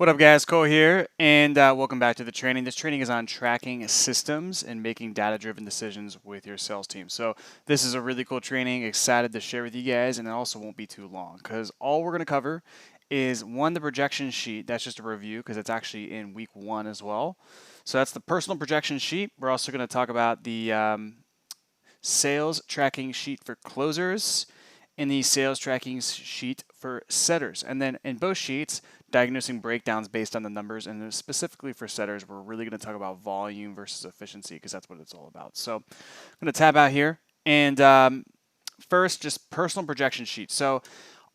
What up, guys? Cole here, and welcome back to the training. This training is on tracking systems and making data-driven decisions with your sales team. So this is a really cool training. Excited to share with you guys, and it also won't be too long because all we're going to cover is one, the projection sheet. That's just a review because it's actually in week 1 as well. So that's the personal projection sheet. We're also going to talk about the sales tracking sheet for closers and the sales tracking sheet for setters. And then in both sheets, diagnosing breakdowns based on the numbers. And specifically for setters, we're really going to talk about volume versus efficiency because that's what it's all about. So I'm going to tab out here. And first, just personal projection sheet. So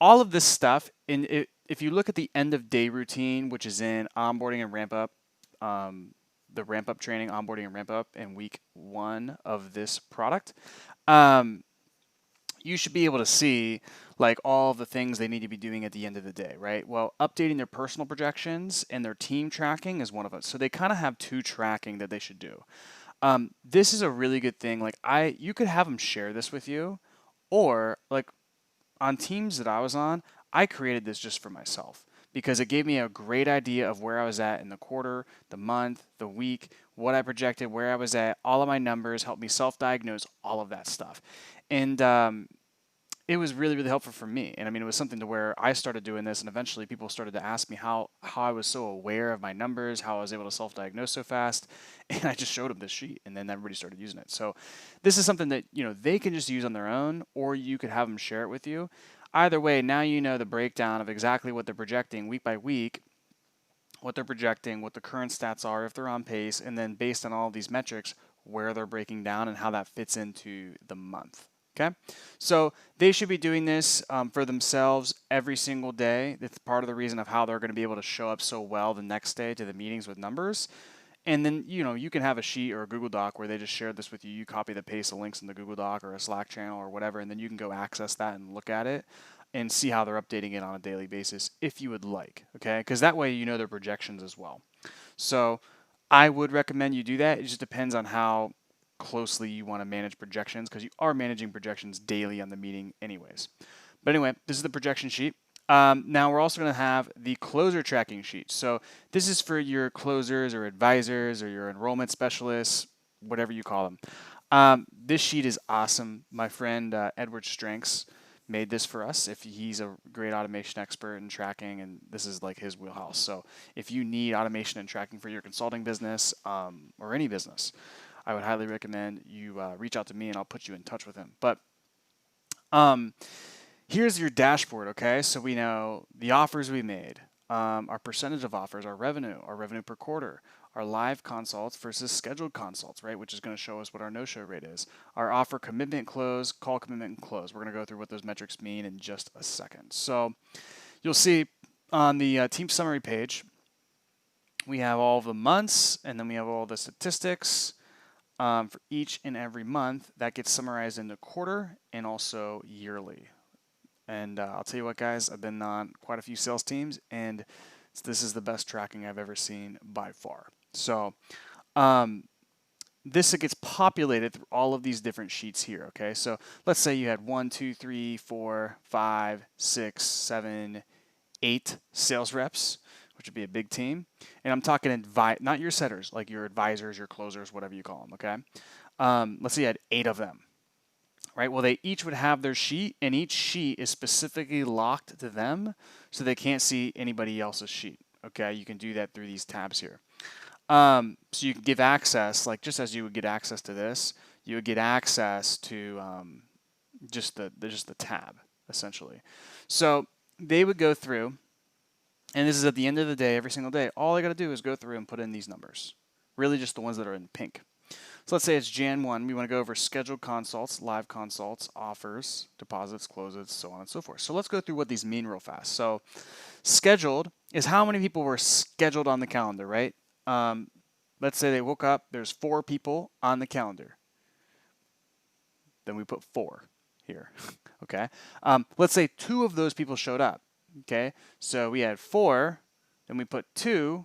all of this stuff, if you look at the end of day routine, which is in onboarding and ramp up, the ramp up training, onboarding and ramp up in week 1 of this product, you should be able to see like all the things they need to be doing at the end of the day, right? Well, updating their personal projections and their team tracking is one of them. So they kind of have 2 tracking that they should do. This is a really good thing. Like you could have them share this with you, or like on teams that I was on, I created this just for myself because it gave me a great idea of where I was at in the quarter, the month, the week, what I projected, where I was at, all of my numbers, helped me self-diagnose all of that stuff. And it was really, really helpful for me. And I mean, it was something to where I started doing this, and eventually people started to ask me how I was so aware of my numbers, how I was able to self-diagnose so fast. And I just showed them this sheet, and then everybody started using it. So this is something that, they can just use on their own, or you could have them share it with you. Either way, now you know the breakdown of exactly what they're projecting week by week, what they're projecting, what the current stats are, if they're on pace, and then based on all of these metrics, where they're breaking down and how that fits into the month. Okay, so they should be doing this for themselves every single day. That's part of the reason of how they're going to be able to show up so well the next day to the meetings with numbers. And then, you can have a sheet or a Google Doc where they just share this with you. You copy the paste the links in the Google Doc or a Slack channel or whatever, and then you can go access that and look at it and see how they're updating it on a daily basis if you would like, okay? Because that way you know their projections as well. So I would recommend you do that. It just depends on how closely you want to manage projections because you are managing projections daily on the meeting anyways. But anyway, this is the projection sheet. Now we're also going to have the closer tracking sheet. So this is for your closers or advisors or your enrollment specialists, whatever you call them. This sheet is awesome. My friend Edward Strengths made this for us. If he's a great automation expert in tracking, and this is like his wheelhouse. So if you need automation and tracking for your consulting business or any business, I would highly recommend you reach out to me and I'll put you in touch with him. But here's your dashboard, okay? So we know the offers we made, our percentage of offers, our revenue per quarter, our live consults versus scheduled consults, right? Which is going to show us what our no-show rate is. Our offer commitment close, call commitment and close. We're going to go through what those metrics mean in just a second. So you'll see on the team summary page, we have all the months and then we have all the statistics for each and every month that gets summarized in the quarter and also yearly. And I'll tell you what, guys, I've been on quite a few sales teams, and this is the best tracking I've ever seen by far. So this gets populated through all of these different sheets here, okay? So let's say you had 1, 2, 3, 4, 5, 6, 7, 8 sales reps, which would be a big team. And I'm talking not your setters, like your advisors, your closers, whatever you call them, okay? Let's say you had 8 of them. Right, well, they each would have their sheet, and each sheet is specifically locked to them, so they can't see anybody else's sheet. Okay, you can do that through these tabs here. So you can give access, like just as you would get access to this, you would get access to just the tab essentially. So they would go through, and this is at the end of the day, every single day. All I got to do is go through and put in these numbers. Really, just the ones that are in pink. So let's say it's Jan 1. We want to go over scheduled consults, live consults, offers, deposits, closes, so on and so forth. So let's go through what these mean real fast. So scheduled is how many people were scheduled on the calendar, right? Let's say they woke up, there's 4 people on the calendar. Then we put 4 here, okay? Let's say 2 of those people showed up, okay? So we had 4, then we put 2,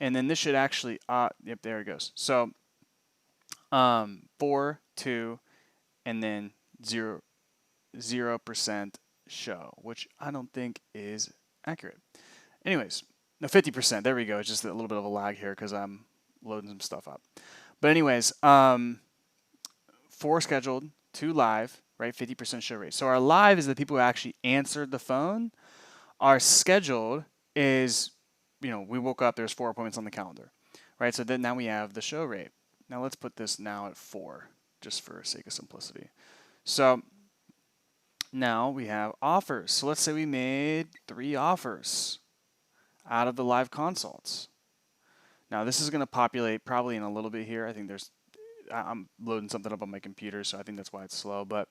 and then this should actually, yep, there it goes. So 4, 2, and then 0% show, which I don't think is accurate. Anyways, No, 50%. There we go. It's just a little bit of a lag here because I'm loading some stuff up. But anyways, 4 scheduled, 2 live, right? 50% show rate. So our live is the people who actually answered the phone. Our scheduled is, we woke up, there's 4 appointments on the calendar, right? So then now we have the show rate. Now let's put this now at 4, just for sake of simplicity. So now we have offers. So let's say we made 3 offers out of the live consults. Now this is going to populate probably in a little bit here. I think I'm loading something up on my computer, so I think that's why it's slow, but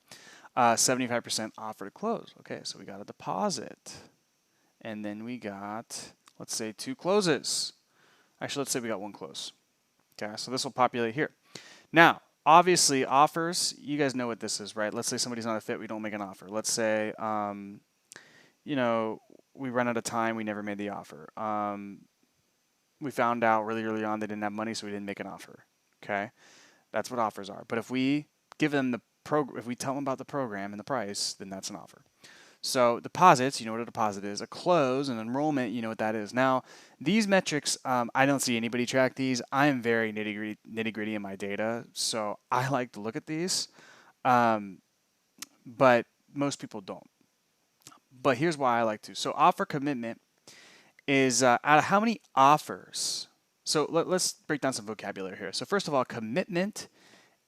75% offer to close. Okay, so we got a deposit. And then we got, let's say, 2 closes. Actually, let's say we got 1 close. Okay, so this will populate here. Now, obviously, offers, you guys know what this is, right? Let's say somebody's not a fit, we don't make an offer. Let's say, we run out of time, we never made the offer. We found out really early on they didn't have money, so we didn't make an offer. Okay, that's what offers are. But if we give them if we tell them about the program and the price, then that's an offer. So deposits, you know what a deposit is. A close, an enrollment, you know what that is. Now, these metrics, I don't see anybody track these. I am very nitty-gritty in my data, so I like to look at these, but most people don't. But here's why I like to. So offer commitment is out of how many offers. So let's break down some vocabulary here. So first of all, commitment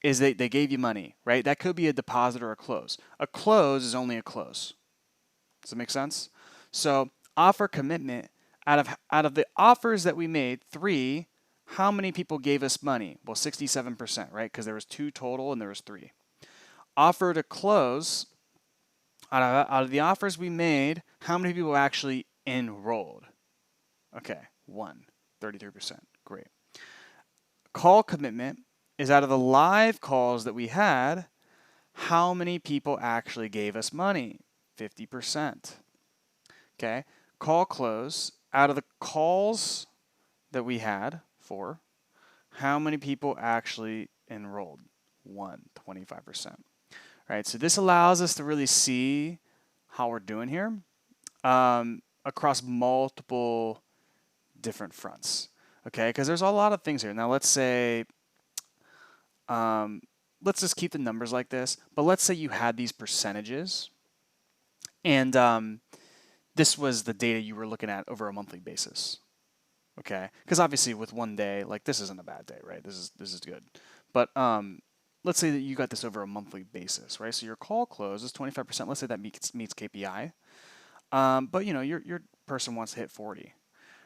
is they gave you money, right? That could be a deposit or a close. A close is only a close. Does that make sense? So offer commitment, out of the offers that we made, 3, how many people gave us money? Well, 67%, right? Because there was 2 total and there was 3. Offer to close, out of the offers we made, how many people actually enrolled? Okay, 1, 33%. Great. Call commitment is out of the live calls that we had, how many people actually gave us money? 50%. Okay. Call close, out of the calls that we had, 4, how many people actually enrolled? 1, 25%. Right. So this allows us to really see how we're doing here across multiple different fronts. Okay. Because there's a lot of things here. Now let's say, let's just keep the numbers like this, but let's say you had these percentages. And this was the data you were looking at over a monthly basis, okay? Because obviously with 1 day, like this isn't a bad day, right? This is good. But let's say that you got this over a monthly basis, right? So your call close is 25%. Let's say that meets KPI. But your person wants to hit 40,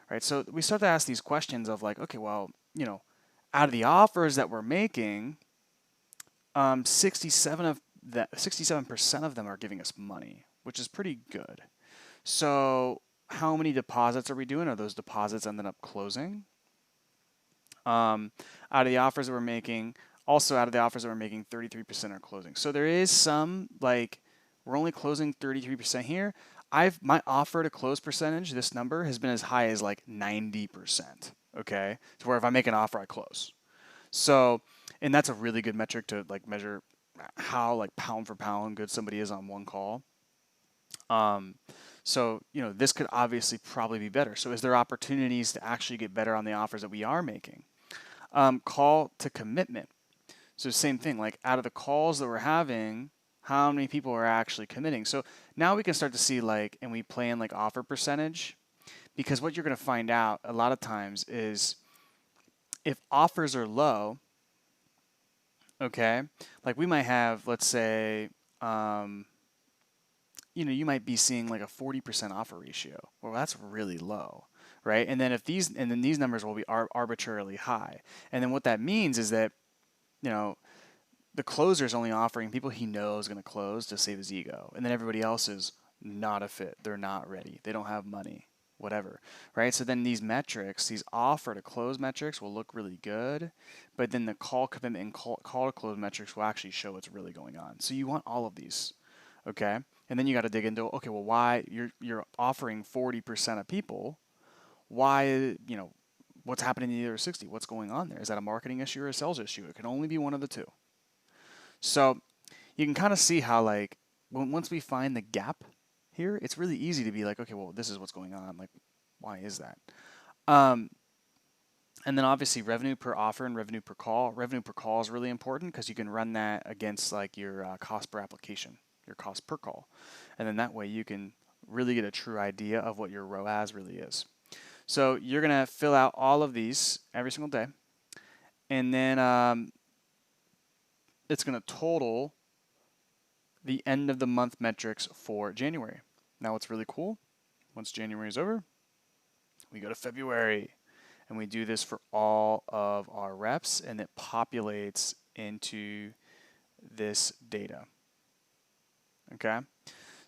right? So we start to ask these questions of like, okay, well, out of the offers that we're making, 67% of them are giving us money, which is pretty good. So how many deposits are we doing? Are those deposits ended up closing? Out of the offers that we're making, 33% are closing. So there is some, like, we're only closing 33% here. My offer to close percentage, this number, has been as high as like 90%, okay? To where if I make an offer, I close. So, and that's a really good metric to like measure how like pound for pound good somebody is on 1 call. So, this could obviously probably be better. So is there opportunities to actually get better on the offers that we are making? Call to commitment. So same thing, like out of the calls that we're having, how many people are actually committing? So now we can start to see like, and we plan like offer percentage, because what you're going to find out a lot of times is if offers are low, okay, like we might have, let's say, you might be seeing like a 40% offer ratio. Well, that's really low, right? And then these numbers will be arbitrarily high. And then what that means is that, the closer is only offering people he knows going to close to save his ego. And then everybody else is not a fit. They're not ready. They don't have money, whatever, right? So then these metrics, these offer to close metrics will look really good, but then the call commitment and call to close metrics will actually show what's really going on. So you want all of these, okay? And then you got to dig into, okay, well, why you're offering 40% of people? Why, what's happening in the other 60? What's going on there? Is that a marketing issue or a sales issue? It can only be one of the two. So you can kind of see how, like, once we find the gap here, it's really easy to be like, okay, well, this is what's going on. Like, Why is that? Um, and then obviously revenue per offer and revenue per call. Revenue per call is really important because you can run that against like your cost per application, your cost per call. And then that way you can really get a true idea of what your ROAS really is. So you're going to fill out all of these every single day. And then it's going to total the end of the month metrics for January. Now what's really cool, once January is over, we go to February. And we do this for all of our reps, and it populates into this data. Okay?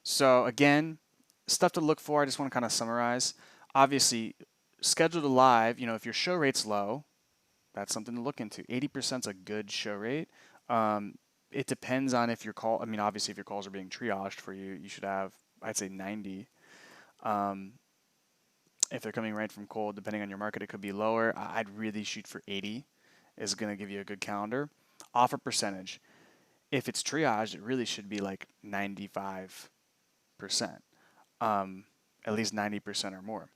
So again, stuff to look for. I just want to kind of summarize. Obviously, schedule to live, if your show rate's low, that's something to look into. 80% is a good show rate. It depends on if your call, obviously if your calls are being triaged for you, you should have, I'd say 90. If they're coming right from cold, depending on your market, it could be lower. I'd really shoot for 80 is going to give you a good calendar. Offer percentage. If it's triaged, it really should be like 95%, at least 90% or more.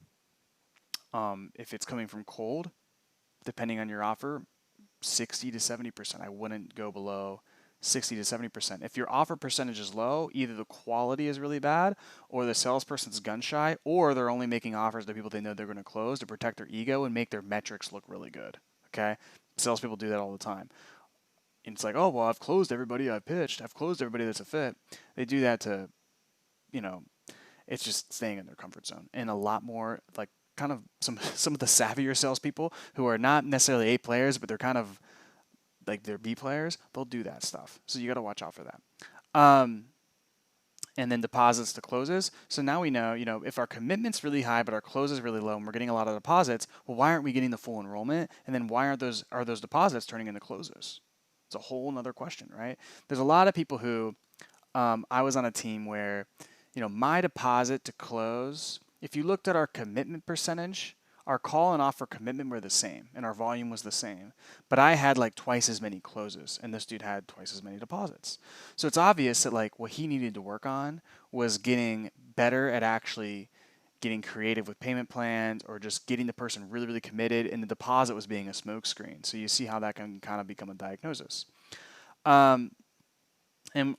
If it's coming from cold, depending on your offer, 60 to 70%. I wouldn't go below 60 to 70%. If your offer percentage is low, either the quality is really bad, or the salesperson's gun shy, or they're only making offers to people they know they're going to close to protect their ego and make their metrics look really good. Okay? Salespeople do that all the time. And it's like, oh, well, I've closed everybody I've pitched. I've closed everybody that's a fit. They do that to, it's just staying in their comfort zone. And a lot more, like, kind of some of the savvier salespeople who are not necessarily A players, but they're kind of like they're B players, they'll do that stuff. So you got to watch out for that. And then deposits to closes. So now we know, if our commitment's really high but our close is really low and we're getting a lot of deposits, well, why aren't we getting the full enrollment? And then why are those deposits turning into closes? It's a whole nother question, right? There's a lot of people who, I was on a team where, my deposit to close, if you looked at our commitment percentage, our call and offer commitment were the same and our volume was the same. But I had like twice as many closes and this dude had twice as many deposits. So it's obvious that like what he needed to work on was getting better at actually getting creative with payment plans or just getting the person really, really committed, and the deposit was being a smokescreen. So you see how that can kind of become a diagnosis. And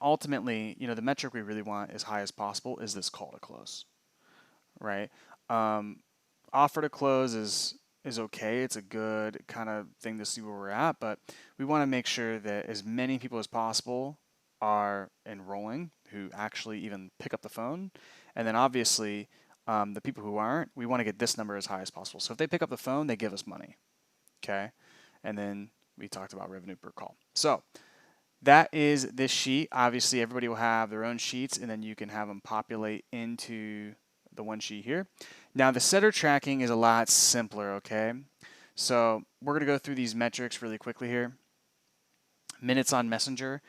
ultimately, the metric we really want as high as possible is this call to close, right? Offer to close is okay. It's a good kind of thing to see where we're at, but we want to make sure that as many people as possible are enrolling who actually even pick up the phone. And then obviously the people who aren't, we want to get this number as high as possible. So if they pick up the phone, they give us money. Okay. And then we talked about revenue per call. So that is this sheet. Obviously everybody will have their own sheets, and then you can have them populate into the one sheet here. Now the setter tracking is a lot simpler, okay? So we're going to go through these metrics really quickly here. Minutes on Messenger.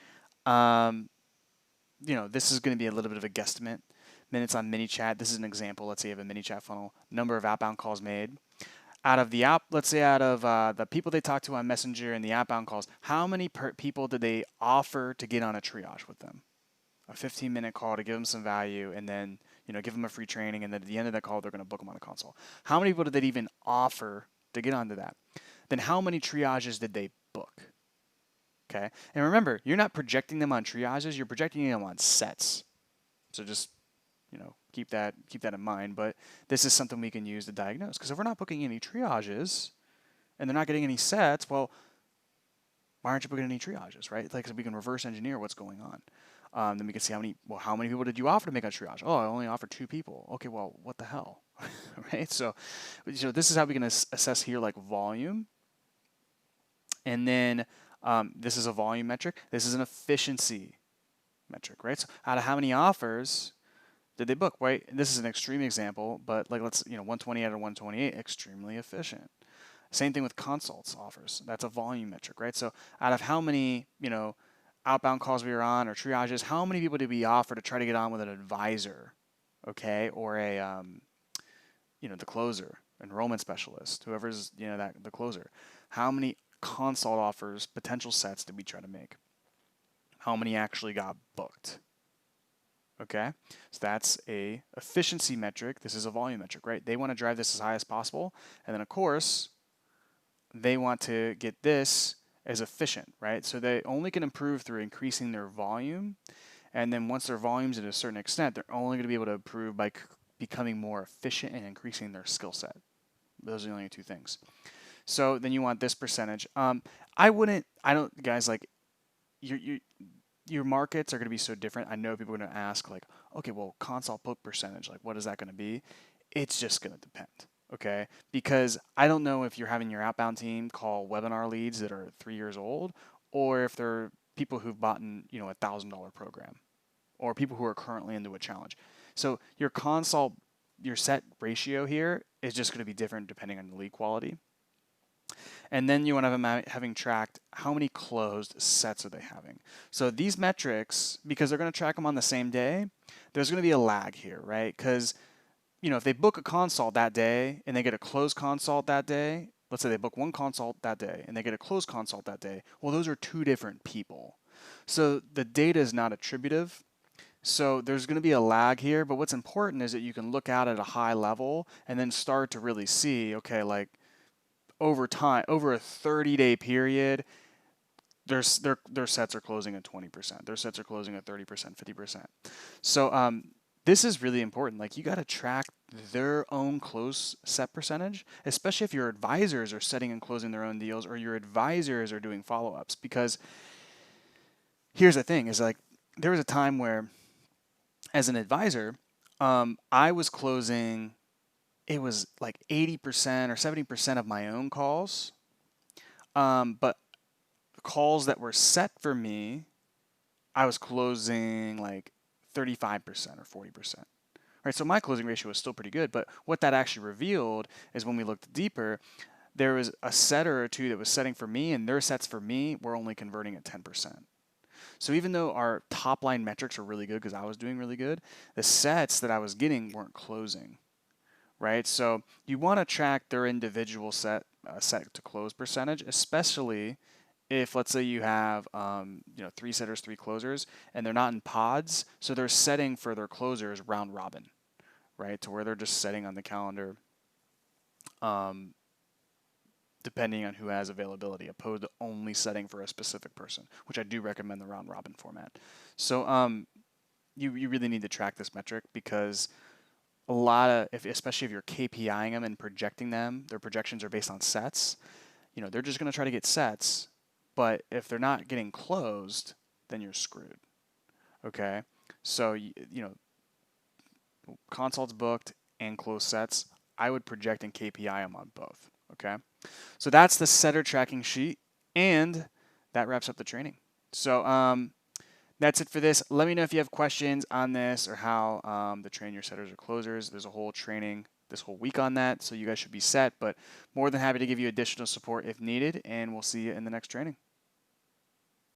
This is going to be a little bit of a guesstimate. Minutes on ManyChat. This is an example. Let's say you have a ManyChat funnel. Number of outbound calls made. Out of the the people they talked to on Messenger and the outbound calls, how many people did they offer to get on a triage with them? A 15-minute call to give them some value, and then give them a free training, and then at the end of that call, they're going to book them on a consult. How many people did they even offer to get onto that? Then how many triages did they book? Okay, and remember, you're not projecting them on triages; you're projecting them on sets. So just keep that in mind. But this is something we can use to diagnose, because if we're not booking any triages and they're not getting any sets, well, why aren't you booking any triages, right? Like, so we can reverse engineer what's going on. Then we can see how many people did you offer to make a triage? Oh, I only offered 2 people. Okay, well, what the hell, right? So this is how we can assess here, like volume. And then this is a volume metric. This is an efficiency metric, right? So out of how many offers did they book, right? And this is an extreme example, but like 120 out of 128, extremely efficient. Same thing with consults offers. That's a volume metric, right? So out of how many, outbound calls we were on or triages, how many people did we offer to try to get on with an advisor, okay, or a, the closer, enrollment specialist, whoever's, the closer. How many consult offers, potential sets did we try to make? How many actually got booked? Okay, so that's a efficiency metric. This is a volume metric, right? They want to drive this as high as possible, and then of course they want to get this as efficient, right? So they only can improve through increasing their volume, and then once their volume's at a certain extent, they're only going to be able to improve by becoming more efficient and increasing their skill set. Those are the only two things. So then you want this percentage. I don't, guys, like your markets are going to be so different. I know people are going to ask like, okay, well, consult book percentage, like what is that going to be? It's just going to depend. Okay, because I don't know if you're having your outbound team call webinar leads that are 3 years old, or if they're people who've bought $1,000 program, or people who are currently into a challenge. So your consult, your set ratio here is just going to be different depending on the lead quality. And then you want to have them having tracked how many closed sets are they having. So these metrics, because they're going to track them on the same day, there's going to be a lag here, right? Because if they book a consult that day and they get a closed consult that day, let's say they book one consult that day and they get a closed consult that day, well, those are two different people. So the data is not attributive. So there's going to be a lag here, but what's important is that you can look at it at a high level and then start to really see, okay, like over time, over a 30-day period, their sets are closing at 20%. Their sets are closing at 30%, 50%. So this is really important. Like you got to track their own close set percentage, especially if your advisors are setting and closing their own deals or your advisors are doing follow-ups. Because here's the thing: is like there was a time where, as an advisor, I was closing. It was like 80% or 70% of my own calls, but calls that were set for me, I was closing like 35% or 40%. Right, so my closing ratio was still pretty good, but what that actually revealed is when we looked deeper, there was a setter or two that was setting for me, and their sets for me were only converting at 10%. So even though our top line metrics were really good because I was doing really good, the sets that I was getting weren't closing. Right, so you want to track their individual set to close percentage, especially if, let's say, you have 3 setters, 3 closers, and they're not in pods, so they're setting for their closers round robin, right, to where they're just setting on the calendar depending on who has availability, opposed to only setting for a specific person, which I do recommend the round robin format. So you really need to track this metric because a lot of, especially if you're KPIing them and projecting them, their projections are based on sets. They're just going to try to get sets, but if they're not getting closed, then you're screwed. Okay, so consults booked and closed sets, I would project and KPI them on both. Okay, so that's the setter tracking sheet, and that wraps up the training. So that's it for this. Let me know if you have questions on this or how to train your setters or closers. There's a whole training this whole week on that, so you guys should be set, but more than happy to give you additional support if needed, and we'll see you in the next training.